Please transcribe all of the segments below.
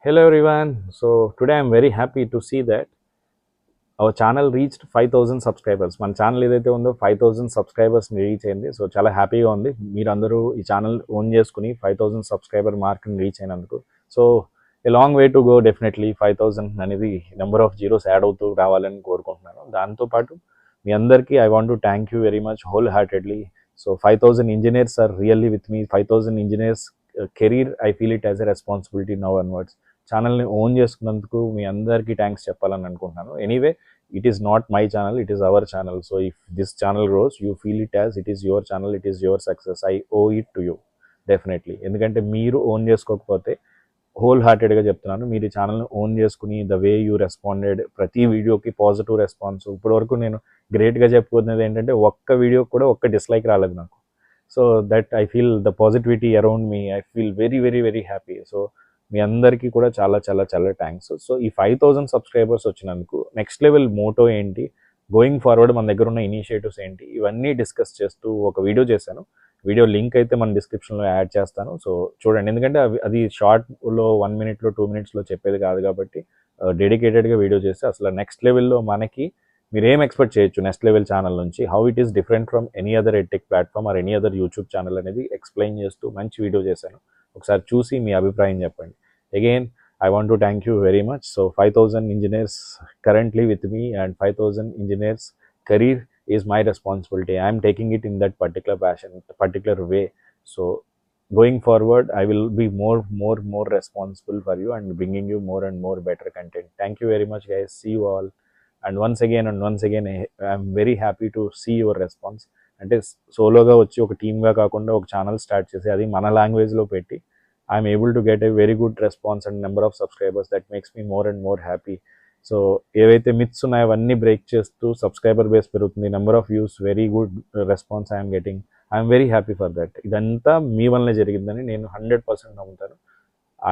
Hello everyone. So today I'm very happy to see that our channel reached 5,000 subscribers. మన channel ఏదైతే ఉందో 5,000 సబ్స్క్రైబర్స్ని reach అయింది. So చాలా హ్యాపీగా ఉంది. మీరందరూ ఈ ఛానల్ ఓన్ చేసుకుని 5,000 సబ్స్క్రైబర్ మార్క్ని రీచ్ అయినందుకు. So a long way to go. Definitely 5,000 అనేది నెంబర్ ఆఫ్ జీరోస్ యాడ్ అవుతూ రావాలని కోరుకుంటున్నాను. దాంతోపాటు మీ అందరికీ I want to thank you very much wholeheartedly. So 5,000 engineers are really with me. 5,000 engineers career I feel it as a responsibility now onwards. ఛానల్ని own చేసుకున్నందుకు మీ అందరికీ థ్యాంక్స్ చెప్పాలని అనుకుంటున్నాను. Anyway, it is not my channel, it is our channel. So if this channel grows, you feel it as it is your channel, it is your success. I owe it to you definitely. ఎందుకంటే మీరు own చేసుకోకపోతే whole హార్టెడ్గా చెప్తున్నాను, మీరు ఈ ఛానల్ని own చేసుకుని the way you responded, ప్రతి వీడియోకి పాజిటివ్ రెస్పాన్స్. ఇప్పటివరకు నేను గ్రేట్గా చెప్పుకునేది ఏంటంటే ఒక్క వీడియోకి కూడా ఒక్క డిస్లైక్ రాలేదు నాకు. So that I feel the positivity around me, I feel very very very happy. So మీ అందరికీ కూడా చాలా చాలా చాలా థ్యాంక్స్. సో ఈ 5,000 సబ్స్క్రైబర్స్ వచ్చినందుకు నెక్స్ట్ లెవెల్ మోటో ఏంటి, గోయింగ్ ఫార్వర్డ్ మన దగ్గర ఉన్న ఇనిషియేటివ్స్ ఏంటి, ఇవన్నీ డిస్కస్ చేస్తూ ఒక వీడియో చేశాను. వీడియో లింక్ అయితే మన డిస్క్రిప్షన్లో యాడ్ చేస్తాను. సో చూడండి, ఎందుకంటే అది షార్ట్లో 1 మినిట్లో 2 మినిట్స్లో చెప్పేది కాదు కాబట్టి డెడికేటెడ్గా వీడియో చేస్తే అసలు నెక్స్ట్ లెవెల్లో మనకి మీరు ఏం ఎక్స్పెక్ట్ చేయొచ్చు నెక్స్ట్ లెవెల్ ఛానల్ నుంచి, how it is different from any other edtech platform or any other YouTube channel అనేది ఎక్స్ప్లెయిన్ చేస్తూ మంచి వీడియో చేశాను. ఒకసారి చూసి మీ అభిప్రాయం చెప్పండి. Again I want to thank you very much. So 5,000 engineers currently with me and 5,000 engineers career is my responsibility. I am taking it in that particular passion, particular way. So going forward, I will be more responsible for you and bringing you more and more better content. Thank you very much, guys. See you all. And once again, I am very happy to see your response. అంటే సోలోగా వచ్చి ఒక టీమ్గా కాకుండా ఒక channel start చేసి అది మన లాంగ్వేజ్లో పెట్టి I'm able to get a very good response and number of subscribers. That makes me more and more happy. So ఏవైతే మిత్స్ ఉన్నాయో అవన్నీ బ్రేక్ చేస్తూ సబ్స్క్రైబర్ బేస్ పెరుగుతుంది, number of views, very good response I'm getting. I'm very happy for that. ఇదంతా మీ వల్లనే జరిగిందని నేను 100% నమ్ముతాను.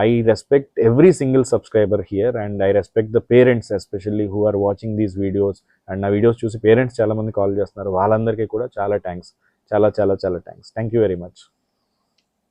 I respect every single subscriber here and I respect the parents especially who are watching these videos. And నా videos చూసి parents చాలామంది call చేస్తున్నారు. వాళ్ళందరికీ కూడా చాలా థ్యాంక్స్, చాలా చాలా చాలా thanks. Thank you very much.